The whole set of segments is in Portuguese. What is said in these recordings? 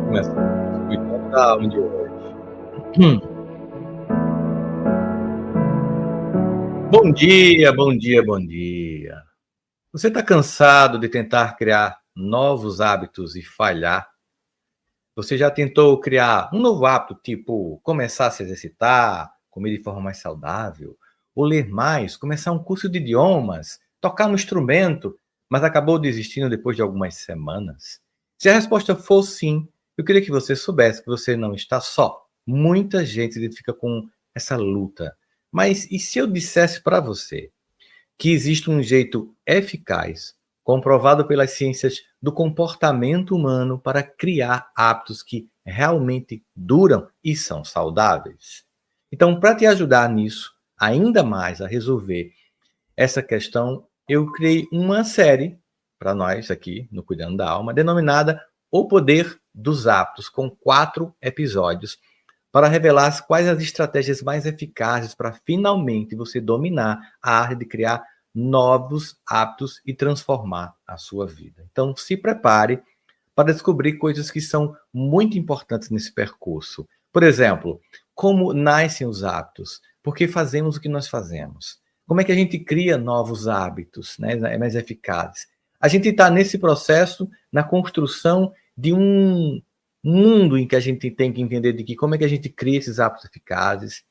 Começamos cuidando da alma de hoje. Hum. Bom dia, bom dia, bom dia. Você está cansado de tentar criar novos hábitos e falhar? Você já tentou criar um novo hábito, tipo começar a se exercitar, comer de forma mais saudável, ou ler mais, começar um curso de idiomas, tocar um instrumento, mas acabou desistindo depois de algumas semanas? Se a resposta for sim, eu queria que você soubesse que você não está só. Muita gente se identifica com essa luta. Mas e se eu dissesse para você que existe um jeito eficaz, comprovado pelas ciências do comportamento humano para criar hábitos que realmente duram e são saudáveis? Então, para te ajudar nisso, ainda mais a resolver essa questão, eu criei uma série para nós aqui no Cuidando da Alma, denominada O Poder dos Hábitos, com 4 episódios, para revelar quais as estratégias mais eficazes para finalmente você dominar a arte de criar novos hábitos e transformar a sua vida. Então, se prepare para descobrir coisas que são muito importantes nesse percurso. Por exemplo, como nascem os hábitos? Por que fazemos o que nós fazemos? Como é que a gente cria novos hábitos, né, mais eficazes? A gente está nesse processo, na construção de um mundo em que a gente tem que entender de que como é que a gente cria esses hábitos eficazes,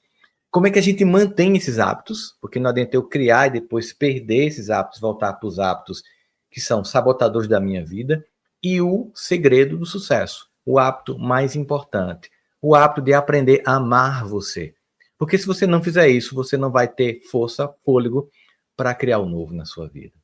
como é que a gente mantém esses hábitos, porque não adianta eu criar e depois perder esses hábitos, voltar para os hábitos que são sabotadores da minha vida, e o segredo do sucesso, o hábito mais importante, o hábito de aprender a amar você. Porque se você não fizer isso, você não vai ter força, fôlego para criar o novo na sua vida.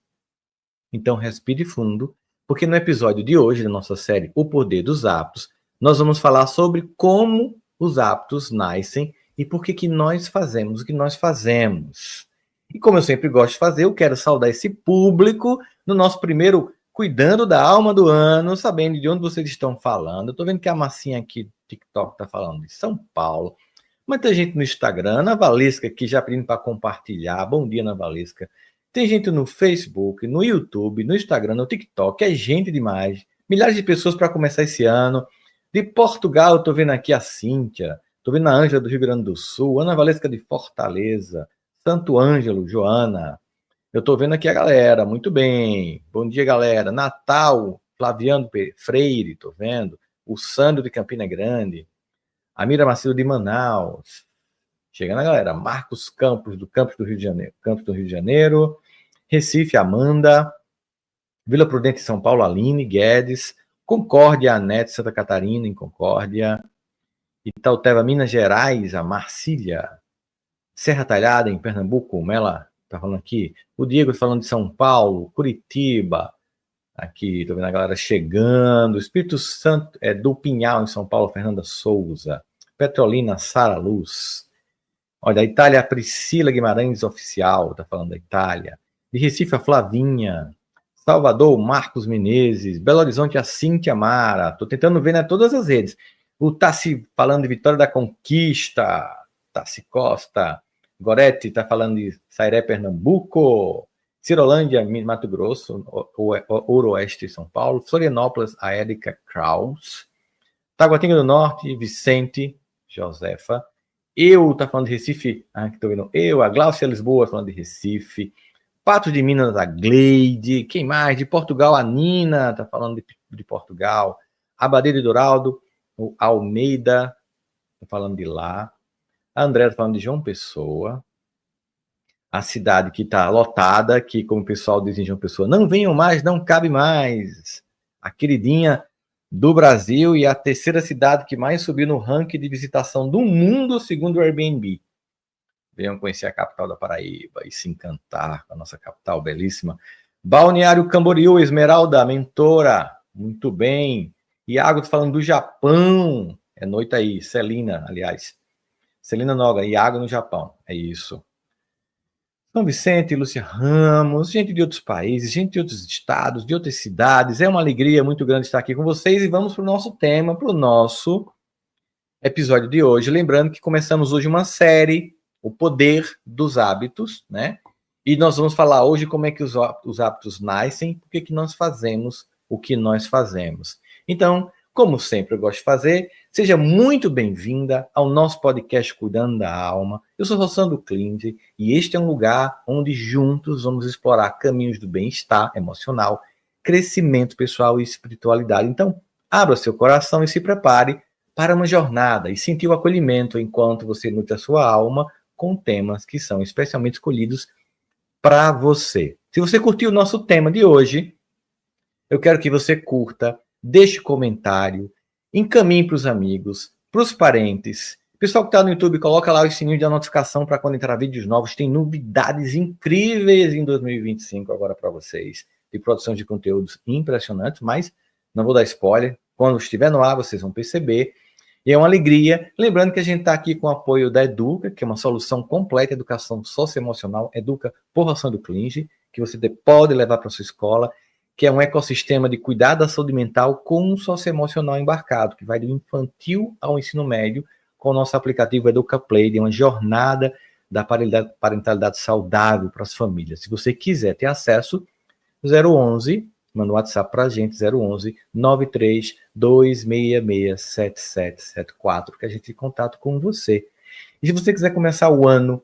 Então, respire fundo, porque no episódio de hoje da nossa série O Poder dos Hábitos, nós vamos falar sobre como os hábitos nascem e por que nós fazemos o que nós fazemos. E como eu sempre gosto de fazer, eu quero saudar esse público no nosso primeiro Cuidando da Alma do ano, sabendo de onde vocês estão falando. Eu estou vendo que a Marcinha aqui do TikTok está falando de São Paulo. Muita gente no Instagram, Ana Valesca aqui já pedindo para compartilhar. Bom dia, Ana Valesca. Tem gente no Facebook, no YouTube, no Instagram, no TikTok. É gente demais. Milhares de pessoas para começar esse ano. De Portugal, eu estou vendo aqui a Cíntia. Estou vendo a Ângela do Rio Grande do Sul. Ana Valesca de Fortaleza. Santo Ângelo, Joana. Eu estou vendo aqui a galera. Muito bem. Bom dia, galera. Natal, Flaviano Freire, estou vendo. O Sandro de Campina Grande. A Mira Macedo de Manaus. Chegando a galera. Marcos Campos, do Campos do Rio de Janeiro. Campos do Rio de Janeiro. Recife, Amanda. Vila Prudente, São Paulo, Aline Guedes. Concórdia, Anete, Santa Catarina, em Concórdia. Itauteva, Minas Gerais, a Marcília. Serra Talhada, em Pernambuco, o Mela tá falando aqui. O Diego falando de São Paulo, Curitiba. Aqui, tô vendo a galera chegando. Espírito Santo, do Pinhal, em São Paulo, Fernanda Souza. Petrolina, Sara Luz. Olha, a Itália, a Priscila Guimarães Oficial, tá falando da Itália. De Recife, a Flavinha. Salvador, Marcos Menezes. Belo Horizonte, a Cíntia Mara. Tô tentando ver, né, todas as redes. O Tassi falando de Vitória da Conquista. Tassi Costa. Gorete tá falando de Sairé, Pernambuco. Cirolândia, Mato Grosso, Ouro-Oeste, São Paulo. Florianópolis, a Érica Kraus. Taguatinga do Norte, Vicente, Josefa. Eu, tá falando de Recife, que tô vendo. A Glaucia Lisboa falando de Recife. Patos de Minas, a Gleide. Quem mais? De Portugal, a Nina, tá falando de Portugal. Abadeira de Doraldo, o Almeida, tá falando de lá. A André tá falando de João Pessoa. A cidade que está lotada, que, como o pessoal diz em João Pessoa, não venham mais, não cabe mais. A queridinha do Brasil e a terceira cidade que mais subiu no ranking de visitação do mundo, segundo o Airbnb. Venham conhecer a capital da Paraíba e se encantar com a nossa capital belíssima. Balneário Camboriú, Esmeralda, mentora, muito bem. Iago falando do Japão, é noite aí. Celina, aliás. Celina Noga, Iago no Japão, é isso. São Vicente, Lúcia Ramos, gente de outros países, gente de outros estados, de outras cidades. É uma alegria muito grande estar aqui com vocês e vamos para o nosso tema, para o nosso episódio de hoje. Lembrando que começamos hoje uma série, O Poder dos Hábitos, né? E nós vamos falar hoje como é que os hábitos nascem, por que nós fazemos o que nós fazemos. Então, como sempre eu gosto de fazer, seja muito bem-vinda ao nosso podcast Cuidando da Alma. Eu sou Rossandro Klinde e este é um lugar onde juntos vamos explorar caminhos do bem-estar emocional, crescimento pessoal e espiritualidade. Então, abra seu coração e se prepare para uma jornada e sentir o acolhimento enquanto você nutre a sua alma com temas que são especialmente escolhidos para você. Se você curtiu o nosso tema de hoje, eu quero que você curta, deixe comentário, encaminhe para os amigos, para os parentes. Pessoal que está no YouTube, coloca lá o sininho de notificação para quando entrar vídeos novos. Tem novidades incríveis em 2025 agora para vocês, de produção de conteúdos impressionantes, mas não vou dar spoiler. Quando estiver no ar, vocês vão perceber. E é uma alegria. Lembrando que a gente está aqui com o apoio da Educa, que é uma solução completa de educação socioemocional, Educa por Rossandro Klinde, que você pode levar para sua escola, que é um ecossistema de cuidado da saúde mental com um socioemocional embarcado, que vai do infantil ao ensino médio, com o nosso aplicativo Educa Play, de uma jornada da parentalidade saudável para as famílias. Se você quiser ter acesso, 011, manda um WhatsApp para a gente, 011 93 266 7774, que a gente tem contato com você. E se você quiser começar o ano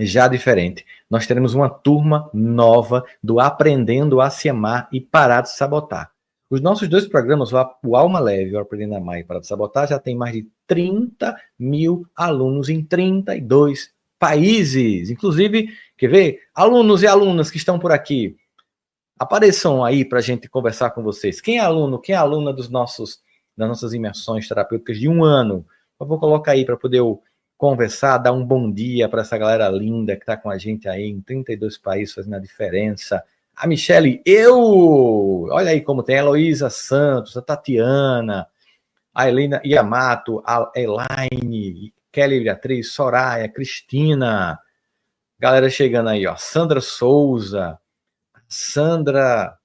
já diferente, nós teremos uma turma nova do Aprendendo a Se Amar e Parar de Sabotar. Os nossos dois programas, o Alma Leve e o Aprendendo a Amar e Parar de Sabotar, já tem mais de 30 mil alunos em 32 países. Inclusive, quer ver? Alunos e alunas que estão por aqui, apareçam aí para a gente conversar com vocês. Quem é aluno, quem é aluna das nossas imersões terapêuticas de um ano? Eu vou colocar aí para poder conversar, dar um bom dia para essa galera linda que está com a gente aí em 32 países fazendo a diferença. A Michele, olha aí como tem a Heloísa Santos, a Tatiana, a Helena Yamato, a Elaine, Kelly Beatriz, Soraya, Cristina, galera chegando aí, ó, Sandra Souza, Sandra,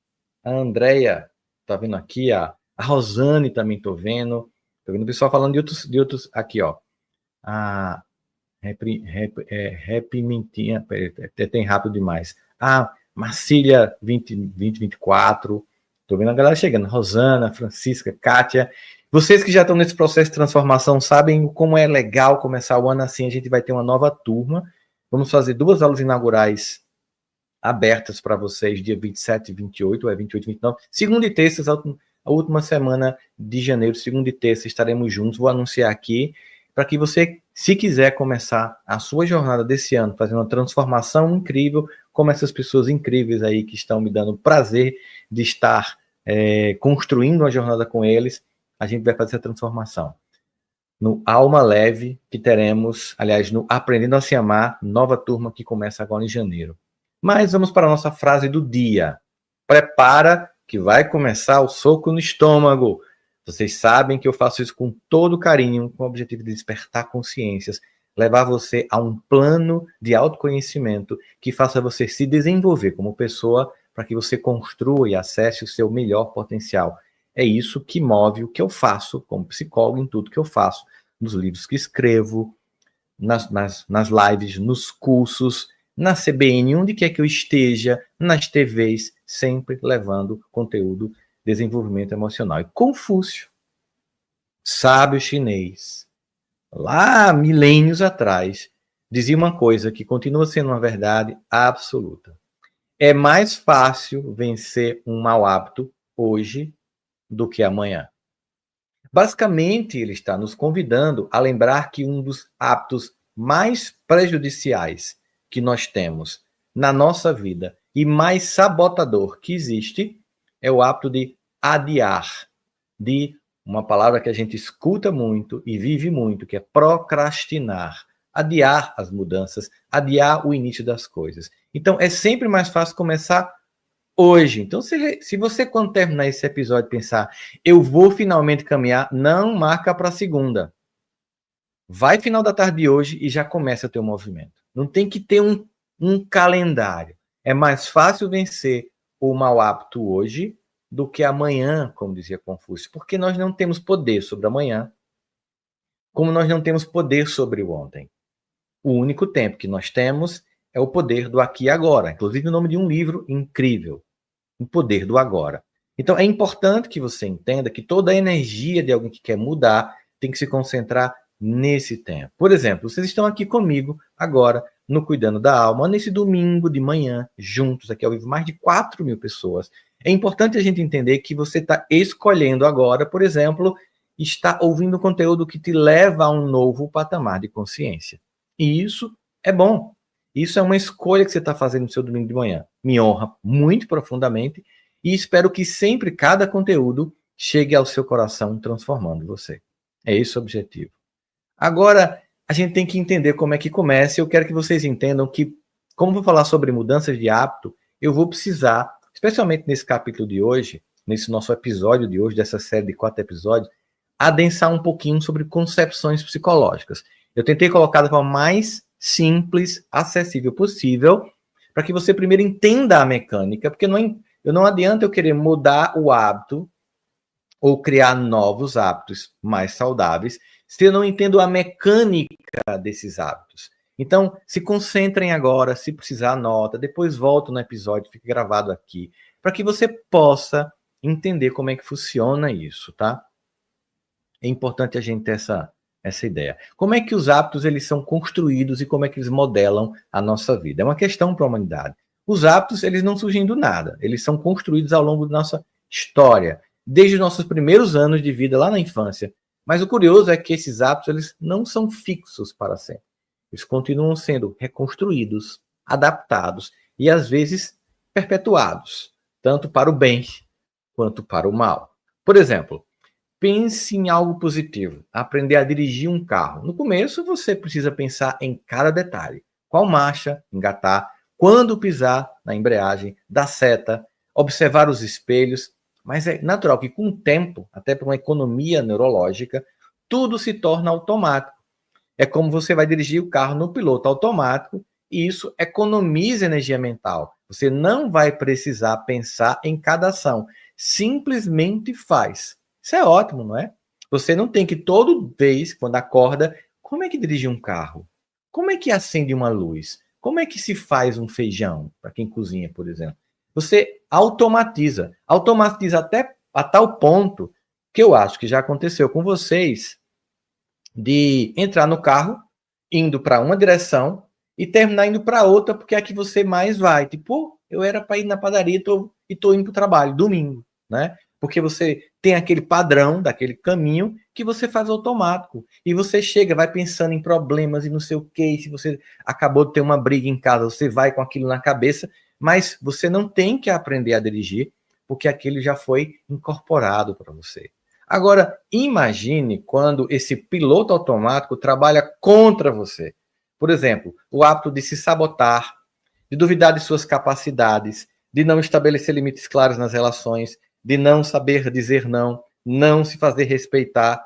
a Andréia, tá vendo aqui, a Rosane também tô vendo o pessoal falando de outros aqui, ó, a Repimentinha, tem rápido demais, a Marcília 2024, tô vendo a galera chegando, Rosana, Francisca, Kátia, vocês que já estão nesse processo de transformação sabem como é legal começar o ano assim. A gente vai ter uma nova turma, vamos fazer 2 aulas inaugurais abertas para vocês, dia 27 e 28, é 28 e 29, segunda e terça, a última semana de janeiro, segunda e terça, estaremos juntos, vou anunciar aqui, para que você, se quiser começar a sua jornada desse ano, fazendo uma transformação incrível, como essas pessoas incríveis aí, que estão me dando o prazer de estar construindo uma jornada com eles, a gente vai fazer essa transformação. No Alma Leve, que teremos, aliás, no Aprendendo a Se Amar, nova turma que começa agora em janeiro. Mas vamos para a nossa frase do dia. Prepara que vai começar o soco no estômago. Vocês sabem que eu faço isso com todo carinho, com o objetivo de despertar consciências, levar você a um plano de autoconhecimento que faça você se desenvolver como pessoa para que você construa e acesse o seu melhor potencial. É isso que move o que eu faço como psicólogo em tudo que eu faço, nos livros que escrevo, nas lives, nos cursos, na CBN, onde quer que eu esteja, nas TVs, sempre levando conteúdo de desenvolvimento emocional. E Confúcio, sábio chinês, lá milênios atrás, dizia uma coisa que continua sendo uma verdade absoluta. É mais fácil vencer um mau hábito hoje do que amanhã. Basicamente, ele está nos convidando a lembrar que um dos hábitos mais prejudiciais que nós temos na nossa vida e mais sabotador que existe é o hábito de adiar, de uma palavra que a gente escuta muito e vive muito, que é procrastinar, adiar as mudanças, adiar o início das coisas. Então, é sempre mais fácil começar hoje. Então, se você, quando terminar esse episódio, pensar, eu vou finalmente caminhar, não marca para segunda. Vai final da tarde de hoje e já começa o teu movimento. Não tem que ter um calendário. É mais fácil vencer o mau hábito hoje do que amanhã, como dizia Confúcio, porque nós não temos poder sobre amanhã, como nós não temos poder sobre o ontem. O único tempo que nós temos é o poder do aqui e agora. Inclusive o nome de um livro incrível, O Poder do Agora. Então, é importante que você entenda que toda a energia de alguém que quer mudar tem que se concentrar nesse tempo. Por exemplo, vocês estão aqui comigo agora no Cuidando da Alma, nesse domingo de manhã, juntos, aqui ao vivo, mais de 4.000 pessoas. É importante a gente entender que você está escolhendo agora, por exemplo, está ouvindo conteúdo que te leva a um novo patamar de consciência. E isso é bom. Isso é uma escolha que você está fazendo no seu domingo de manhã. Me honra muito profundamente e espero que sempre cada conteúdo chegue ao seu coração transformando você. É esse o objetivo. Agora, a gente tem que entender como é que começa. Eu quero que vocês entendam que, como vou falar sobre mudanças de hábito, eu vou precisar, especialmente nesse capítulo de hoje, nesse nosso episódio de hoje, dessa série de 4 episódios, adensar um pouquinho sobre concepções psicológicas. Eu tentei colocar da forma mais simples, acessível possível, para que você primeiro entenda a mecânica, porque não adianta eu querer mudar o hábito ou criar novos hábitos mais saudáveis se eu não entendo a mecânica desses hábitos. Então, se concentrem agora, se precisar, anota, depois volta no episódio, fica gravado aqui, para que você possa entender como é que funciona isso, tá? É importante a gente ter essa ideia. Como é que os hábitos eles são construídos e como é que eles modelam a nossa vida? É uma questão para a humanidade. Os hábitos eles não surgem do nada, eles são construídos ao longo da nossa história, desde os nossos primeiros anos de vida lá na infância. Mas o curioso é que esses hábitos eles não são fixos para sempre. Eles continuam sendo reconstruídos, adaptados e às vezes perpetuados, tanto para o bem quanto para o mal. Por exemplo, pense em algo positivo. Aprender a dirigir um carro. No começo, você precisa pensar em cada detalhe. Qual marcha engatar, quando pisar na embreagem, dar seta, observar os espelhos. Mas é natural que com o tempo, até por uma economia neurológica, tudo se torna automático. É como você vai dirigir o carro no piloto automático e isso economiza energia mental. Você não vai precisar pensar em cada ação. Simplesmente faz. Isso é ótimo, não é? Você não tem que toda vez, quando acorda, como é que dirige um carro? Como é que acende uma luz? Como é que se faz um feijão, para quem cozinha, por exemplo? Você automatiza. Automatiza até a tal ponto que eu acho que já aconteceu com vocês de entrar no carro, indo para uma direção e terminar indo para outra, porque é a que você mais vai. Tipo, eu era para ir na padaria e tô indo para o trabalho, domingo, né? Porque você tem aquele padrão daquele caminho que você faz automático. E você chega, vai pensando em problemas e não sei o quê. E se você acabou de ter uma briga em casa, você vai com aquilo na cabeça, mas você não tem que aprender a dirigir, porque aquilo já foi incorporado para você. Agora, imagine quando esse piloto automático trabalha contra você. Por exemplo, o hábito de se sabotar, de duvidar de suas capacidades, de não estabelecer limites claros nas relações, de não saber dizer não, não se fazer respeitar,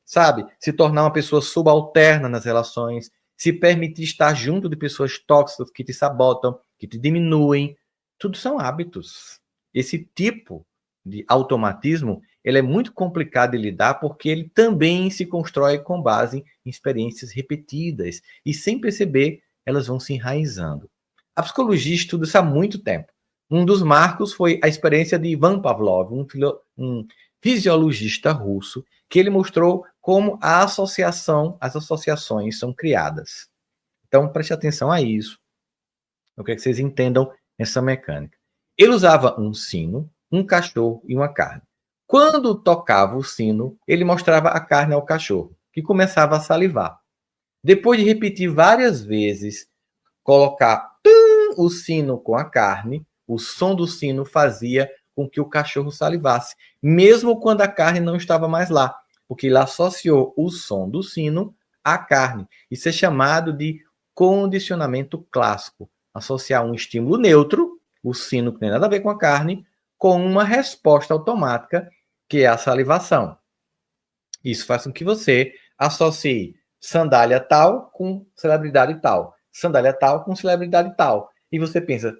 sabe? Se tornar uma pessoa subalterna nas relações, se permitir estar junto de pessoas tóxicas que te sabotam, que te diminuem. Tudo são hábitos. Esse tipo de automatismo, ele é muito complicado de lidar porque ele também se constrói com base em experiências repetidas e sem perceber, elas vão se enraizando. A psicologia estuda isso há muito tempo. Um dos marcos foi a experiência de Ivan Pavlov, um fisiologista russo, que ele mostrou como as associações são criadas. Então, preste atenção a isso. Eu quero que vocês entendam essa mecânica. Ele usava um sino, um cachorro e uma carne. Quando tocava o sino, ele mostrava a carne ao cachorro, que começava a salivar. Depois de repetir várias vezes, colocar o sino com a carne, o som do sino fazia com que o cachorro salivasse, mesmo quando a carne não estava mais lá, porque ele associou o som do sino à carne. Isso é chamado de condicionamento clássico. Associar um estímulo neutro, o sino que não tem nada a ver com a carne, com uma resposta automática, que é a salivação. Isso faz com que você associe sandália tal com celebridade tal, sandália tal com celebridade tal. E você pensa,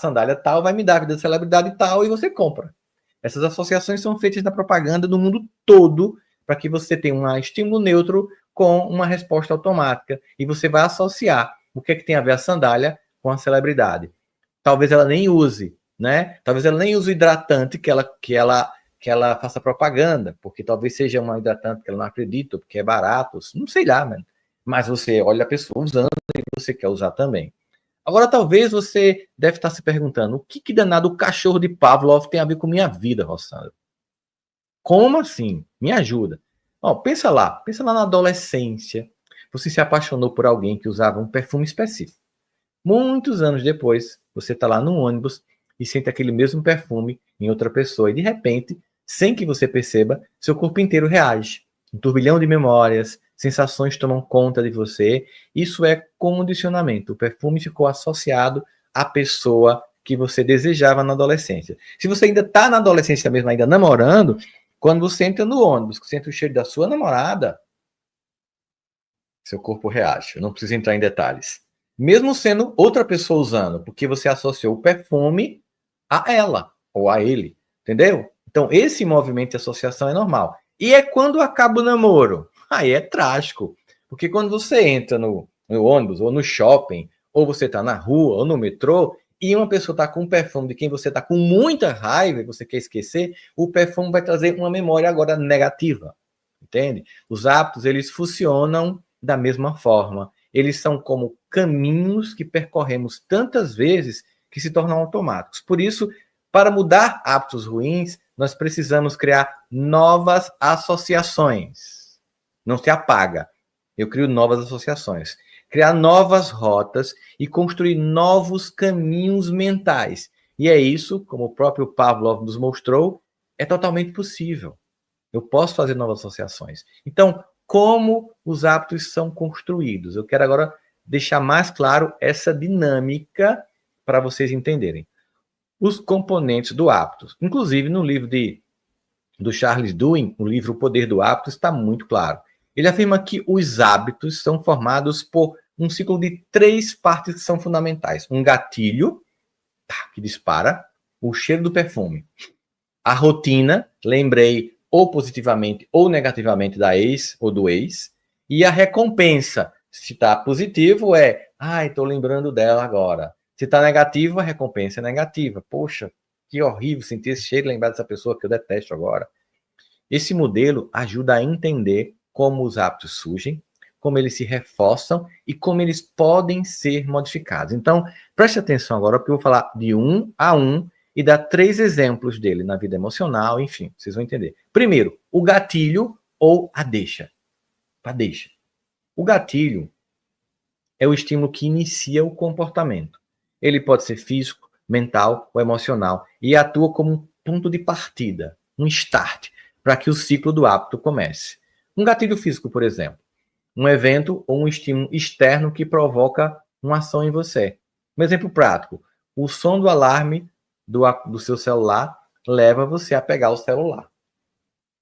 sandália tal vai me dar a vida de celebridade tal, e você compra. Essas associações são feitas na propaganda do mundo todo para que você tenha um estímulo neutro com uma resposta automática. E você vai associar o que é que tem a ver a sandália com a celebridade. Talvez ela nem use, né? Talvez ela nem use o hidratante que ela faça propaganda, porque talvez seja um hidratante que ela não acredita, porque é barato, não sei lá, mano. Mas você olha a pessoa usando e você quer usar também. Agora, talvez você deve estar se perguntando, o que danado o cachorro de Pavlov tem a ver com minha vida, Rossandra? Como assim? Me ajuda. Ó, pensa lá na adolescência. Você se apaixonou por alguém que usava um perfume específico. Muitos anos depois, você está lá no ônibus e sente aquele mesmo perfume em outra pessoa. E de repente, sem que você perceba, seu corpo inteiro reage. Um turbilhão de memórias, sensações tomam conta de você. Isso é condicionamento. O perfume ficou associado à pessoa que você desejava na adolescência. Se você ainda está na adolescência mesmo, ainda namorando, quando você entra no ônibus, sente o cheiro da sua namorada, seu corpo reage. Eu não preciso entrar em detalhes. Mesmo sendo outra pessoa usando, porque você associou o perfume a ela ou a ele, entendeu? Então, esse movimento de associação é normal. E é quando acaba o namoro. Aí é trágico. Porque quando você entra no ônibus, ou no shopping, ou você está na rua, ou no metrô, e uma pessoa está com um perfume de quem você está com muita raiva e você quer esquecer, o perfume vai trazer uma memória agora negativa. Entende? Os hábitos, eles funcionam da mesma forma. Eles são como caminhos que percorremos tantas vezes que se tornam automáticos. Por isso, para mudar hábitos ruins, nós precisamos criar novas associações. Não se apaga. Eu crio novas associações. Criar novas rotas e construir novos caminhos mentais. E é isso, como o próprio Pavlov nos mostrou, é totalmente possível. Eu posso fazer novas associações. Então, como os hábitos são construídos? Eu quero agora deixar mais claro essa dinâmica para vocês entenderem. Os componentes do hábito. Inclusive, no livro do Charles Duhigg, o livro O Poder do Hábito, está muito claro. Ele afirma que os hábitos são formados por um ciclo de 3 partes que são fundamentais. Um gatilho, que dispara, o cheiro do perfume. A rotina, lembrei ou positivamente ou negativamente da ex ou do ex. E a recompensa, se está positivo, estou lembrando dela agora. Se está negativo, a recompensa é negativa. Poxa, que horrível sentir esse cheiro e lembrar dessa pessoa que eu detesto agora. Esse modelo ajuda a entender como os hábitos surgem, como eles se reforçam e como eles podem ser modificados. Então, preste atenção agora, porque eu vou falar de um a um e dar 3 exemplos dele na vida emocional, enfim, vocês vão entender. Primeiro, o gatilho ou a deixa. A deixa. O gatilho é o estímulo que inicia o comportamento. Ele pode ser físico, mental ou emocional e atua como um ponto de partida, um start, para que o ciclo do hábito comece. Um gatilho físico, por exemplo, um evento ou um estímulo externo que provoca uma ação em você. Um exemplo prático, o som do alarme do seu celular leva você a pegar o celular.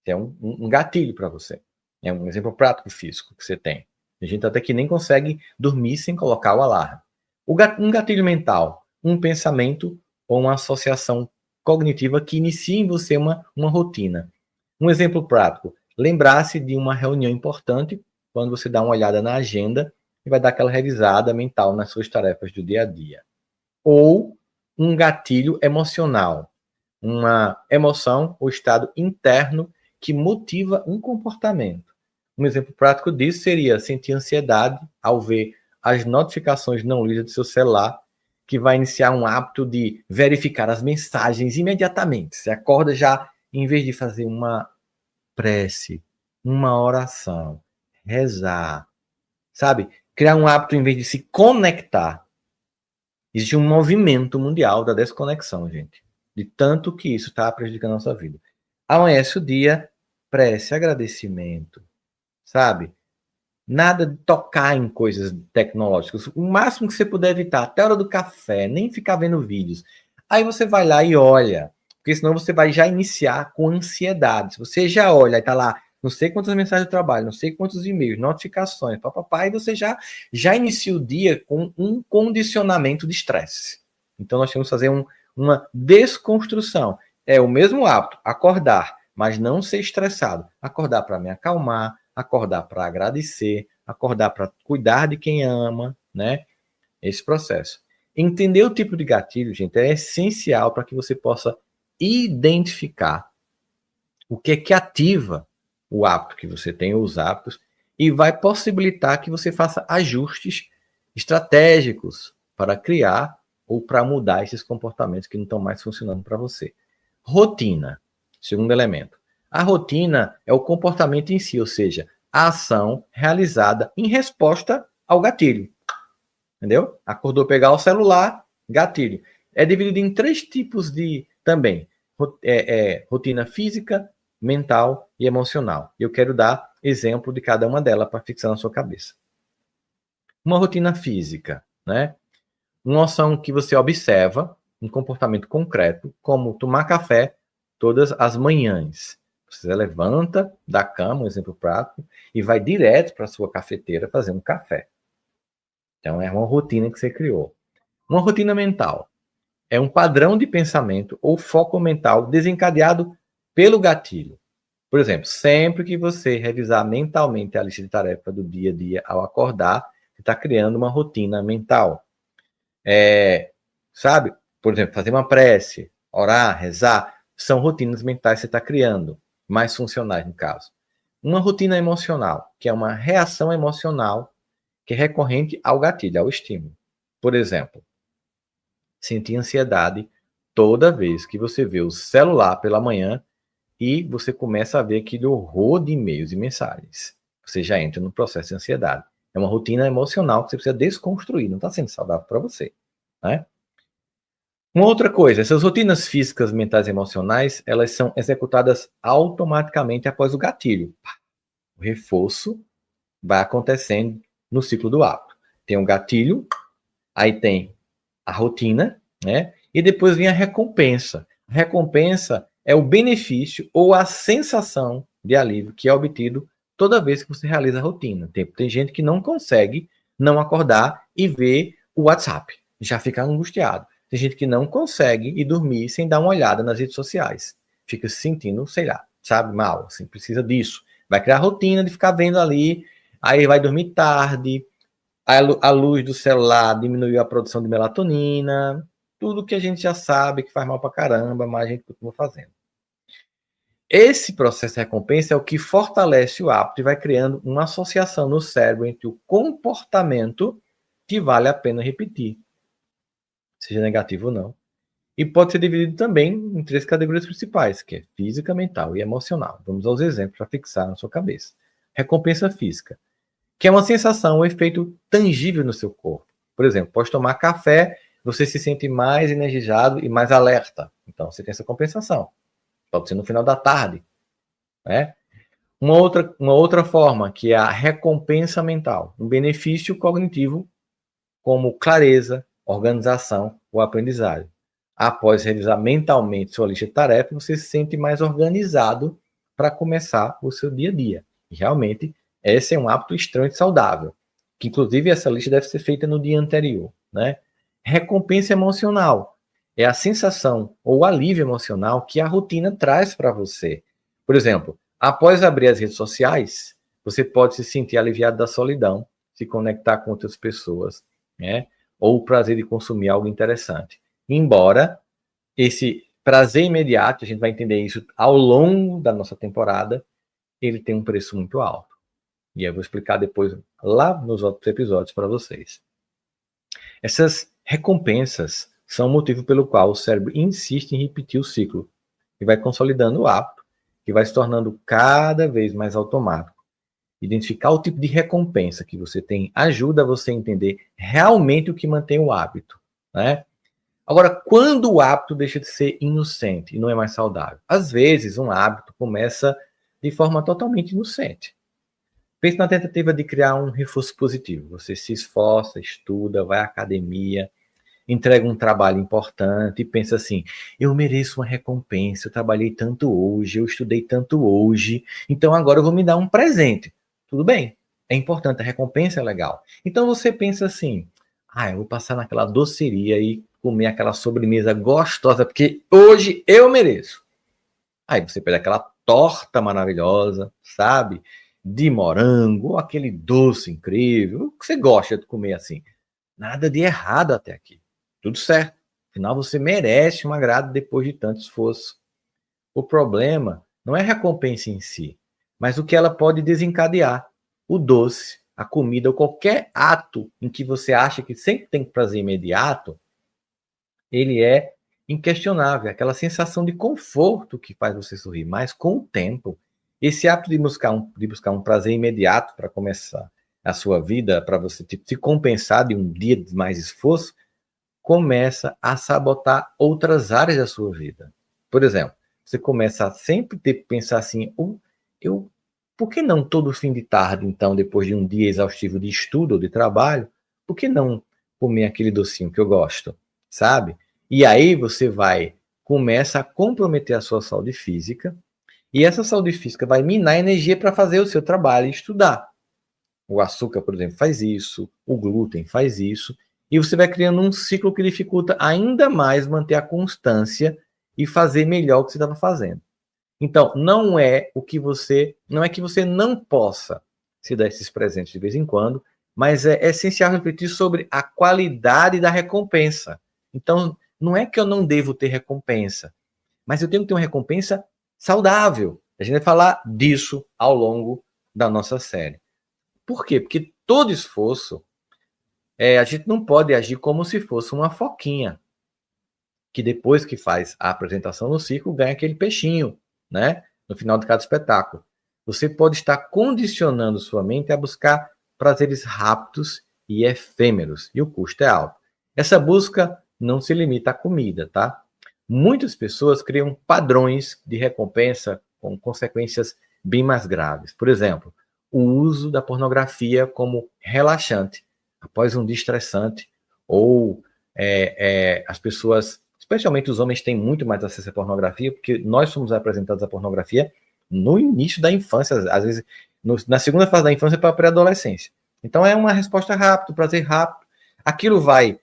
É um gatilho para você. É um exemplo prático físico que você tem. A gente até que nem consegue dormir sem colocar o alarme. Um gatilho mental, um pensamento ou uma associação cognitiva que inicia em você uma rotina. Um exemplo prático, lembrar-se de uma reunião importante quando você dá uma olhada na agenda e vai dar aquela revisada mental nas suas tarefas do dia a dia. Ou um gatilho emocional, uma emoção ou estado interno que motiva um comportamento. Um exemplo prático disso seria sentir ansiedade ao ver as notificações não lidas do seu celular, que vai iniciar um hábito de verificar as mensagens imediatamente. Você acorda já, em vez de fazer uma prece, uma oração, rezar, sabe? Criar um hábito em vez de se conectar. Existe um movimento mundial da desconexão, gente. De tanto que isso está prejudicando a nossa vida. Amanhece o dia, prece, agradecimento, sabe? Nada de tocar em coisas tecnológicas. O máximo que você puder evitar, até a hora do café, nem ficar vendo vídeos. Aí você vai lá e olha, porque senão você vai já iniciar com ansiedade. Se você já olha e tá lá, não sei quantas mensagens de trabalho, não sei quantos e-mails, notificações, papapá, e você já inicia o dia com um condicionamento de estresse. Então nós temos que fazer uma desconstrução. É o mesmo hábito, acordar, mas não ser estressado. Acordar para me acalmar, acordar para agradecer, acordar para cuidar de quem ama, né? Esse processo. Entender o tipo de gatilho, gente, é essencial para que você possa identificar o que é que ativa o hábito que você tem, ou os hábitos, e vai possibilitar que você faça ajustes estratégicos para criar ou para mudar esses comportamentos que não estão mais funcionando para você. Rotina, segundo elemento. A rotina é o comportamento em si, ou seja, a ação realizada em resposta ao gatilho. Entendeu? Acordou, pegar o celular, gatilho. É dividido em 3 tipos de também. Rotina física, mental e emocional. Eu quero dar exemplo de cada uma delas para fixar na sua cabeça. Uma rotina física, né? Uma ação que você observa, um comportamento concreto, como tomar café todas as manhãs. Você levanta da cama, um exemplo prático, e vai direto para a sua cafeteira fazer um café. Então, é uma rotina que você criou. Uma rotina mental é um padrão de pensamento ou foco mental desencadeado pelo gatilho. Por exemplo, sempre que você revisar mentalmente a lista de tarefas do dia a dia ao acordar, você está criando uma rotina mental. Sabe? Por exemplo, fazer uma prece, orar, rezar, são rotinas mentais que você está criando, mais funcionais no caso. Uma rotina emocional, que é uma reação emocional que é recorrente ao gatilho, ao estímulo. Por exemplo, sentir ansiedade toda vez que você vê o celular pela manhã e você começa a ver aquele horror de e-mails e mensagens. Você já entra no processo de ansiedade. É uma rotina emocional que você precisa desconstruir, não está sendo saudável para você. Né? Uma outra coisa, essas rotinas físicas, mentais e emocionais, elas são executadas automaticamente após o gatilho. O reforço vai acontecendo no ciclo do hábito. Tem um gatilho, aí tem a rotina, né? E depois vem a recompensa. A recompensa é o benefício ou a sensação de alívio que é obtido toda vez que você realiza a rotina. Tem gente que não consegue não acordar e ver o WhatsApp, já fica angustiado. Tem gente que não consegue ir dormir sem dar uma olhada nas redes sociais. Fica se sentindo, sei lá, sabe, mal, assim, precisa disso. Vai criar a rotina de ficar vendo ali, aí vai dormir tarde, a luz do celular diminuiu a produção de melatonina, tudo que a gente já sabe que faz mal pra caramba, mas a gente continua fazendo. Esse processo de recompensa é o que fortalece o hábito e vai criando uma associação no cérebro entre o comportamento que vale a pena repetir, seja negativo ou não. E pode ser dividido também em 3 categorias principais, que é física, mental e emocional. Vamos aos exemplos para fixar na sua cabeça. Recompensa física, que é uma sensação, um efeito tangível no seu corpo. Por exemplo, pode tomar café, você se sente mais energizado e mais alerta. Então, você tem essa compensação. Pode ser no final da tarde. Né? Uma outra forma, que é a recompensa mental. Um benefício cognitivo, como clareza, organização ou aprendizagem. Após realizar mentalmente sua lista de tarefas, você se sente mais organizado para começar o seu dia a dia. E realmente, esse é um hábito extremamente saudável, que inclusive essa lista deve ser feita no dia anterior. Né? Recompensa emocional é a sensação ou alívio emocional que a rotina traz para você. Por exemplo, após abrir as redes sociais, você pode se sentir aliviado da solidão, se conectar com outras pessoas, né? Ou o prazer de consumir algo interessante. Embora esse prazer imediato, a gente vai entender isso ao longo da nossa temporada, ele tem um preço muito alto. E eu vou explicar depois lá nos outros episódios para vocês. Essas recompensas são o motivo pelo qual o cérebro insiste em repetir o ciclo e vai consolidando o hábito, que vai se tornando cada vez mais automático. Identificar o tipo de recompensa que você tem ajuda você a entender realmente o que mantém o hábito, né? Agora, quando o hábito deixa de ser inocente e não é mais saudável? Às vezes, um hábito começa de forma totalmente inocente. Pense na tentativa de criar um reforço positivo. Você se esforça, estuda, vai à academia, entrega um trabalho importante e pensa assim: eu mereço uma recompensa, eu trabalhei tanto hoje, eu estudei tanto hoje, então agora eu vou me dar um presente. Tudo bem, é importante, a recompensa é legal. Então você pensa assim: eu vou passar naquela doceria e comer aquela sobremesa gostosa, porque hoje eu mereço. Aí você pede aquela torta maravilhosa, sabe? De morango, ou aquele doce incrível, o que você gosta de comer assim. Nada de errado até aqui. tudo certo. Afinal, você merece um agrado depois de tanto esforço. O problema não é a recompensa em si, mas o que ela pode desencadear. O doce, a comida, ou qualquer ato em que você acha que sempre tem prazer imediato, ele é inquestionável. Aquela sensação de conforto que faz você sorrir. Mas com o tempo, esse hábito de buscar um prazer imediato para começar a sua vida, para você se compensar de um dia de mais esforço, começa a sabotar outras áreas da sua vida. Por exemplo, você começa a sempre ter que pensar assim, eu, por que não todo fim de tarde, então, depois de um dia exaustivo de estudo ou de trabalho, por que não comer aquele docinho que eu gosto, sabe? E aí você começa a comprometer a sua saúde física, e essa saúde física vai minar a energia para fazer o seu trabalho e estudar. O açúcar, por exemplo, faz isso, o glúten faz isso, e você vai criando um ciclo que dificulta ainda mais manter a constância e fazer melhor o que você estava fazendo. Então, não é que você não possa se dar esses presentes de vez em quando, mas é essencial refletir sobre a qualidade da recompensa. Então, não é que eu não devo ter recompensa, mas eu tenho que ter uma recompensa saudável. A gente vai falar disso ao longo da nossa série. Por quê? Porque todo esforço, a gente não pode agir como se fosse uma foquinha, que depois que faz a apresentação no circo, ganha aquele peixinho, né? No final de cada espetáculo. Você pode estar condicionando sua mente a buscar prazeres rápidos e efêmeros, e o custo é alto. Essa busca não se limita à comida, tá? Muitas pessoas criam padrões de recompensa com consequências bem mais graves. Por exemplo, o uso da pornografia como relaxante após um dia estressante, ou as pessoas, especialmente os homens, têm muito mais acesso à pornografia, porque nós somos apresentados à pornografia no início da infância, às vezes na segunda fase da infância para a pré-adolescência. Então é uma resposta rápida, prazer rápido. Aquilo vai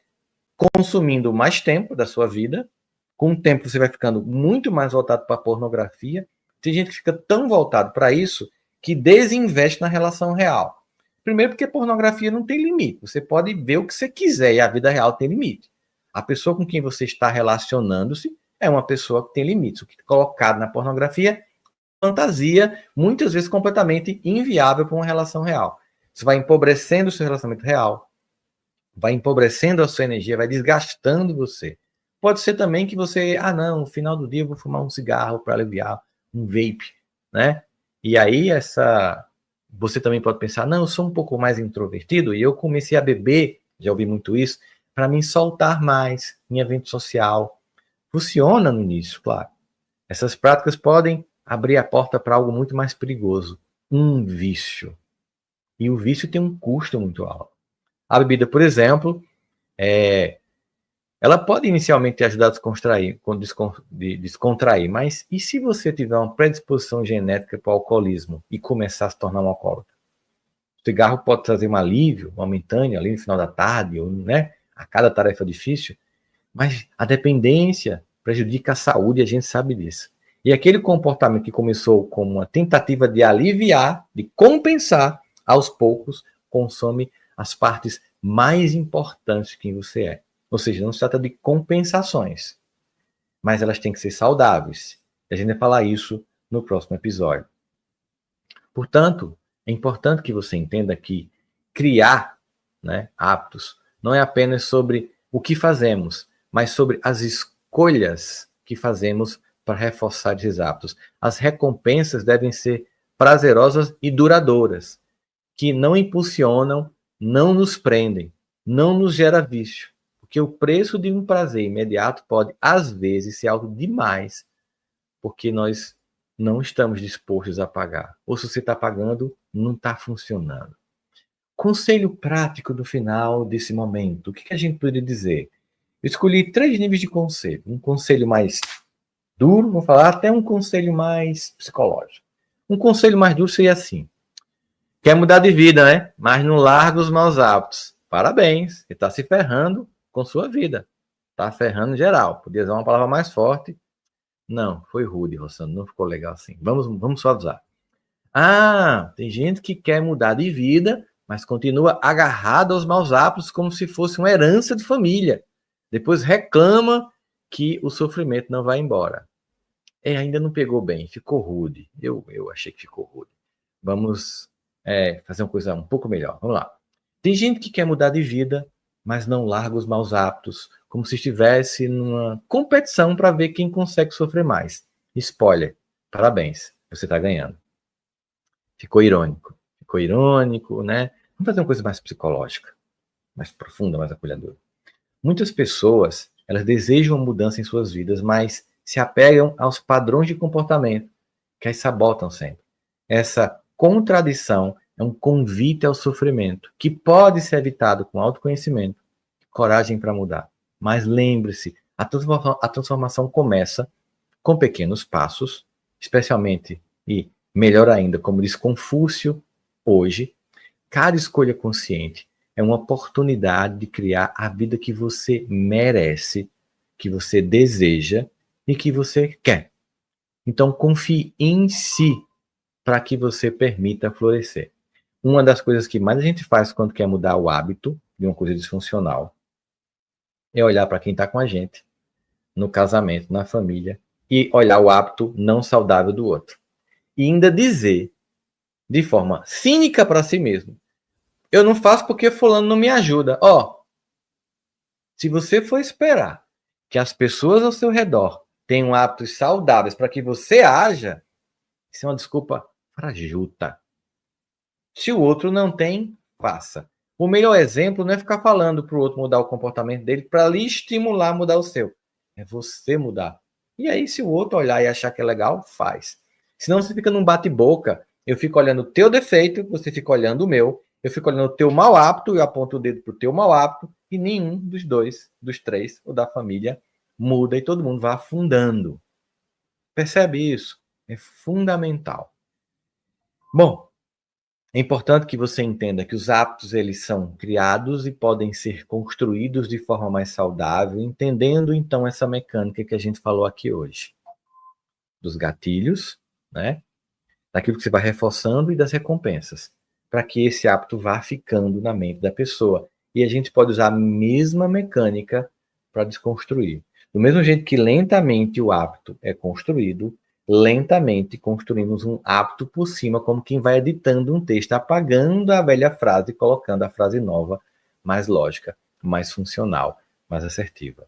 consumindo mais tempo da sua vida. Com o tempo você vai ficando muito mais voltado para a pornografia. Tem gente que fica tão voltado para isso que desinveste na relação real. Primeiro porque a pornografia não tem limite. Você pode ver o que você quiser e a vida real tem limite. A pessoa com quem você está relacionando-se é uma pessoa que tem limites. O que é colocado na pornografia, fantasia, muitas vezes completamente inviável para uma relação real. Você vai empobrecendo o seu relacionamento real, vai empobrecendo a sua energia, vai desgastando você. Pode ser também que você, não, no final do dia eu vou fumar um cigarro para aliviar, um vape, né? E aí você também pode pensar, não, eu sou um pouco mais introvertido e eu comecei a beber, já ouvi muito isso, para me soltar mais em evento social. Funciona no início, claro. Essas práticas podem abrir a porta para algo muito mais perigoso, um vício. E o vício tem um custo muito alto. A bebida, por exemplo, ela pode inicialmente te ajudar a descontrair, mas e se você tiver uma predisposição genética para o alcoolismo e começar a se tornar um alcoólatra? O cigarro pode trazer um alívio momentâneo ali no final da tarde, ou, né, a cada tarefa difícil, mas a dependência prejudica a saúde, a gente sabe disso. E aquele comportamento que começou como uma tentativa de aliviar, de compensar, aos poucos consome as partes mais importantes de quem você é. Ou seja, não se trata de compensações, mas elas têm que ser saudáveis. A gente vai falar isso no próximo episódio. Portanto, é importante que você entenda que criar, né, hábitos não é apenas sobre o que fazemos, mas sobre as escolhas que fazemos para reforçar esses hábitos. As recompensas devem ser prazerosas e duradouras, que não impulsionam, não nos prendem, não nos gera vício. Porque o preço de um prazer imediato pode, às vezes, ser alto demais, porque nós não estamos dispostos a pagar. Ou se você está pagando, não está funcionando. Conselho prático do final desse momento. O que a gente poderia dizer? Eu escolhi 3 níveis de conselho. Um conselho mais duro, vou falar, até um conselho mais psicológico. Um conselho mais duro seria assim: quer mudar de vida, né? Mas não larga os maus hábitos. Parabéns, você está se ferrando com sua vida. Está ferrando em geral. Podia usar uma palavra mais forte. Não, foi rude, Rossano. Não ficou legal assim. Vamos suavizar. Tem gente que quer mudar de vida, mas continua agarrado aos maus hábitos como se fosse uma herança de família. Depois reclama que o sofrimento não vai embora. Ainda não pegou bem, ficou rude. Eu achei que ficou rude. Vamos fazer uma coisa um pouco melhor. Vamos lá. Tem gente que quer mudar de vida, mas não larga os maus hábitos, como se estivesse numa competição para ver quem consegue sofrer mais. Spoiler, parabéns, você está ganhando. Ficou irônico, né? Vamos fazer uma coisa mais psicológica, mais profunda, mais acolhedora. Muitas pessoas, elas desejam uma mudança em suas vidas, mas se apegam aos padrões de comportamento que as sabotam sempre. Essa contradição é um convite ao sofrimento, que pode ser evitado com autoconhecimento, coragem para mudar. Mas lembre-se, a transformação começa com pequenos passos, especialmente e melhor ainda, como diz Confúcio hoje, cada escolha consciente é uma oportunidade de criar a vida que você merece, que você deseja e que você quer. Então, confie em si para que você permita florescer. Uma das coisas que mais a gente faz quando quer mudar o hábito de uma coisa disfuncional é olhar para quem está com a gente, no casamento, na família, e olhar o hábito não saudável do outro. E ainda dizer, de forma cínica para si mesmo, eu não faço porque fulano não me ajuda. Se você for esperar que as pessoas ao seu redor tenham hábitos saudáveis para que você haja, isso é uma desculpa fajuta. Se o outro não tem, faça. O melhor exemplo não é ficar falando para o outro mudar o comportamento dele para lhe estimular a mudar o seu. É você mudar. E aí, se o outro olhar e achar que é legal, faz. Senão você fica num bate-boca. Eu fico olhando o teu defeito, você fica olhando o meu. Eu fico olhando o teu mau hábito, eu aponto o dedo para o teu mau hábito, e nenhum dos dois, dos três, ou da família, muda e todo mundo vai afundando. Percebe isso? É fundamental. Bom, é importante que você entenda que os hábitos eles são criados e podem ser construídos de forma mais saudável, entendendo então essa mecânica que a gente falou aqui hoje. Dos gatilhos, né? Daquilo que você vai reforçando e das recompensas, para que esse hábito vá ficando na mente da pessoa. E a gente pode usar a mesma mecânica para desconstruir. Do mesmo jeito que lentamente o hábito é construído, lentamente construímos um hábito por cima, como quem vai editando um texto, apagando a velha frase e colocando a frase nova, mais lógica, mais funcional, mais assertiva.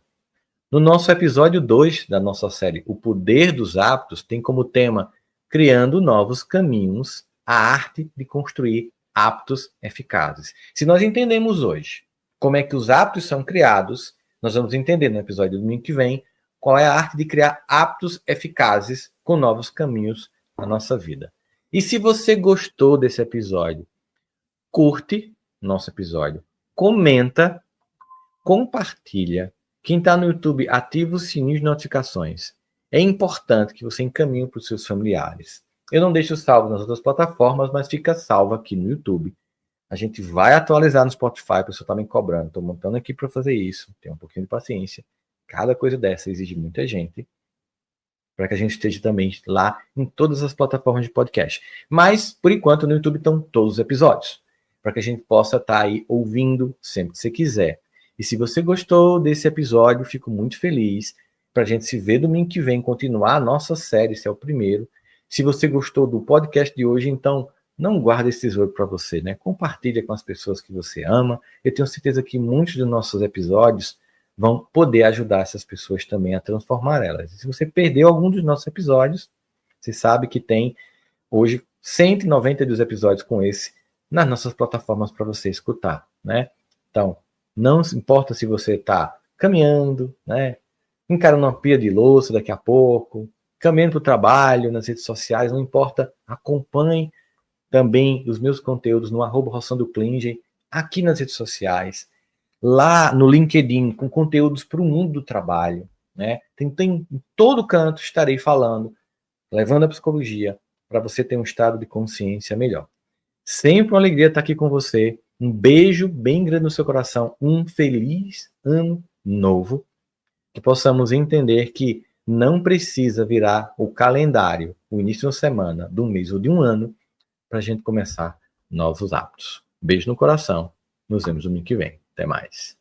No nosso episódio 2 da nossa série O Poder dos Hábitos, tem como tema Criando Novos Caminhos, a arte de construir hábitos eficazes. Se nós entendemos hoje como é que os hábitos são criados, nós vamos entender no episódio do domingo que vem qual é a arte de criar hábitos eficazes com novos caminhos na nossa vida. E se você gostou desse episódio, curte nosso episódio, comenta, compartilha. Quem está no YouTube, ativa o sininho de notificações. É importante que você encaminhe para os seus familiares. Eu não deixo salvo nas outras plataformas, mas fica salvo aqui no YouTube. A gente vai atualizar no Spotify, o pessoal está me cobrando. Estou montando aqui para fazer isso. Tenha um pouquinho de paciência. Cada coisa dessa exige muita gente, para que a gente esteja também lá em todas as plataformas de podcast. Mas, por enquanto, no YouTube estão todos os episódios, para que a gente possa estar aí ouvindo sempre que você quiser. E se você gostou desse episódio, fico muito feliz para a gente se ver domingo que vem, continuar a nossa série, esse é o primeiro. Se você gostou do podcast de hoje, então não guarde esse tesouro para você, né? Compartilha com as pessoas que você ama. Eu tenho certeza que muitos dos nossos episódios vão poder ajudar essas pessoas também a transformar elas. E se você perdeu algum dos nossos episódios, você sabe que tem hoje 192 episódios com esse nas nossas plataformas para você escutar, né? Então, não importa se você está caminhando, né? Encarando uma pia de louça daqui a pouco, caminhando para o trabalho, nas redes sociais, não importa, acompanhe também os meus conteúdos no @roçandoclinge, aqui nas redes sociais, lá no LinkedIn, com conteúdos para o mundo do trabalho, né? Tem em todo canto estarei falando, levando a psicologia para você ter um estado de consciência melhor. Sempre uma alegria estar aqui com você. Um beijo bem grande no seu coração. Um feliz ano novo. Que possamos entender que não precisa virar o calendário, o início de uma semana, de um mês ou de um ano, para a gente começar novos hábitos. Beijo no coração. Nos vemos domingo que vem. Até mais.